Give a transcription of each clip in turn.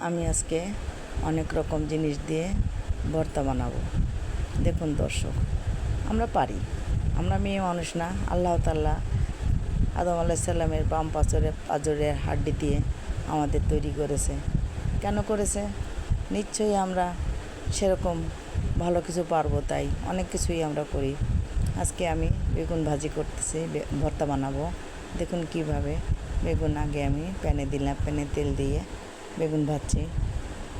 আমি আজকে অনেক রকম জিনিস দিয়ে ভর্তা বানাবো। দেখুন দর্শক, আমরা পারি, আমরা মেয়ে মানুষ না। আল্লাহ তাআলা আদম আলাইহিসসালামের বাম পাঁজরের হাড্ডি দিয়ে আমাদের তৈরি করেছে। কেন করেছে? নিশ্চয়ই আমরা সেরকম ভালো কিছু পারবো, তাই অনেক কিছুই আমরা করি। আজকে আমি বেগুন ভাজি করতেছি, ভর্তা বানাবো। দেখুন কিভাবে বেগুন আগে আমি প্যানে দিলাম, প্যানে তেল দিয়ে বেগুন ভাজছি।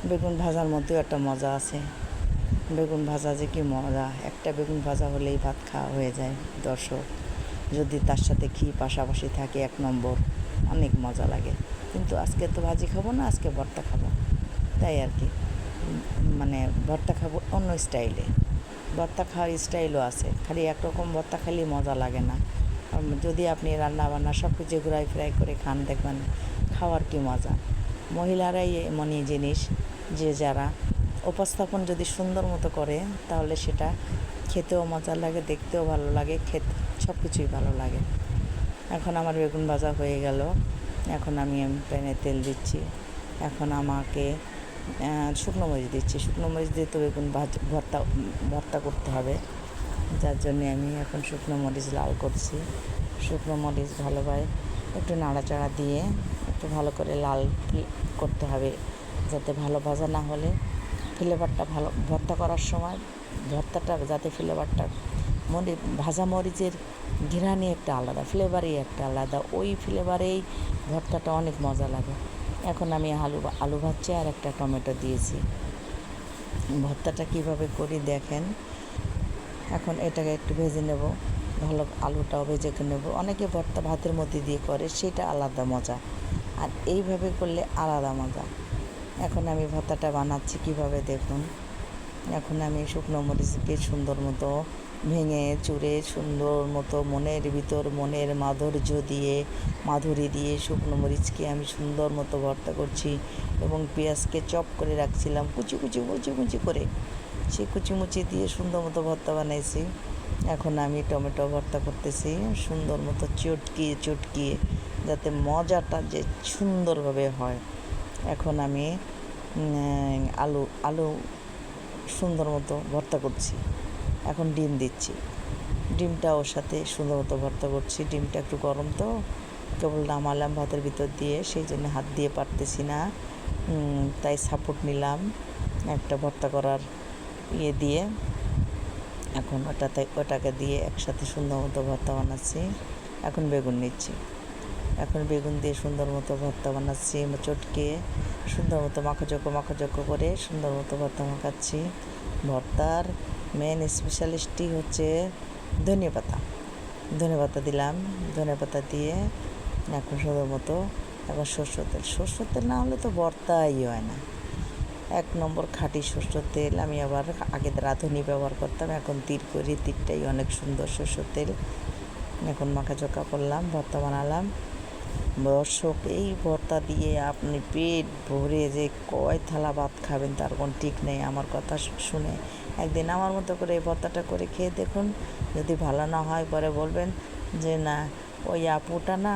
বেগুন ভাজার মধ্যেও একটা মজা আছে। বেগুন ভাজা যে কি মজা, একটা বেগুন ভাজা হলেই ভাত খাওয়া হয়ে যায় দর্শক। যদি তার সাথে ঘি পাশাপাশি থাকে, এক নম্বর, অনেক মজা লাগে। কিন্তু আজকে তো ভাজি খাবো না, আজকে ভর্তা খাবো, তাই আর কি। মানে ভর্তা খাবো অন্য স্টাইলে। ভর্তা খাওয়ার স্টাইলও আছে, খালি একরকম ভর্তা খালি মজা লাগে না। যদি আপনি রান্না বান্না সব কিছু ঘুরাই ফ্রাই করে খান, দেখবেন খাওয়ার কি মজা। মহিলারাই এমনই জিনিস যে যারা উপস্থাপন যদি সুন্দর মতো করে, তাহলে সেটা খেতেও মজা লাগে, দেখতেও ভালো লাগে, সব কিছুই ভালো লাগে। এখন আমার বেগুন ভাজা হয়ে গেল। এখন আমি প্যানে তেল দিচ্ছি। এখন আমাকে শুকনো মরিচ দিচ্ছি। শুকনো মরিচ দিয়ে তো বেগুন ভর্তা করতে হবে, যার জন্যে আমি এখন শুকনো মরিচ লাল করছি। শুকনো মরিচ ভালোভাবে একটু নাড়াচাড়া দিয়ে একটু ভালো করে লাল করতে হবে, যাতে ভালো ভাজা না হলে ফ্লেভারটা ভালো, ভর্তা করার সময় ভর্তাটা যাতে ফ্লেভারটা, ভাজা মরিচের ঘ্রাণই একটা আলাদা, ফ্লেভারই একটা আলাদা, ওই ফ্লেভারেই ভর্তাটা অনেক মজা লাগে। এখন আমি আলু ভাজছি আর একটা টমেটো দিয়েছি। ভর্তাটা কিভাবে করি দেখেন। এখন এটাকে একটু ভেজে নেব, ভালো আলুটাও ভেজে নেব। অনেকে ভর্তা ভাতের মধ্যে দিয়ে করে, সেটা আলাদা মজা, আর এইভাবে করলে আলাদা মজা। এখন আমি ভর্তাটা বানাচ্ছি কিভাবে দেখুন। এখন আমি শুকনো মরিচকে সুন্দর মতো ভেঙে চুড়ে সুন্দর মতো মনের ভিতর মনের মাধুরী দিয়ে শুকনো মরিচকে আমি সুন্দর মতো ভর্তা করছি। এবং পেঁয়াজকে চপ করে রাখছিলাম কুচি কুচি করে, সেই কুচিমুচি দিয়ে সুন্দর মতো ভর্তা বানাইছি। এখন আমি টমেটো ভর্তা করতেছি সুন্দর মতো চটকিয়ে, যাতে মজাটা যে সুন্দরভাবে হয়। এখন আমি আলু সুন্দর মতো ভর্তা করছি। এখন ডিম দিচ্ছি, ডিমটা ওর সাথে সুন্দর মতো ভর্তা করছি। ডিমটা একটু গরম তো, কেবল নামালাম ভাতের ভিতর দিয়ে, সেই জন্য হাত দিয়ে পারতেছি না, তাই সাপোর্ট নিলাম একটা ভর্তা করার দিয়ে। এখন ওটাকে দিয়ে একসাথে সুন্দর মতো ভর্তা বানাচ্ছি। এখন বেগুন নিচ্ছি, এখন বেগুন দিয়ে সুন্দর মতো ভর্তা বানাচ্ছি, চটকে সুন্দর মতো মাখো করে সুন্দর মতো ভর্তা মাখাচ্ছি। ভর্তার মেন স্পেশালিস্টই হচ্ছে ধনে পাতা দিলাম। ধনে পাতা দিয়ে এখন সুন্দর মতো, এখন সরষের তেল না হলে তো ভর্তাই হয় না। এক নম্বর খাঁটি সরষের তেল। আমি আবার আগে রাঁধুনি ব্যবহার করতাম, এখন তীরটাই অনেক সুন্দর সরষের তেল। এখন মাখাচোকা করলাম, ভর্তা বানালাম। দর্শক, এই ভর্তা দিয়ে আপনি পেট ভরে যে কয় থালা ভাত খাবেন তার কোনো ঠিক নেই। আমার কথা শুনে একদিন আমার মতো করে এই ভর্তাটা করে খেয়ে দেখুন। যদি ভালো না হয় পরে বলবেন যে না, ওই আপুটা না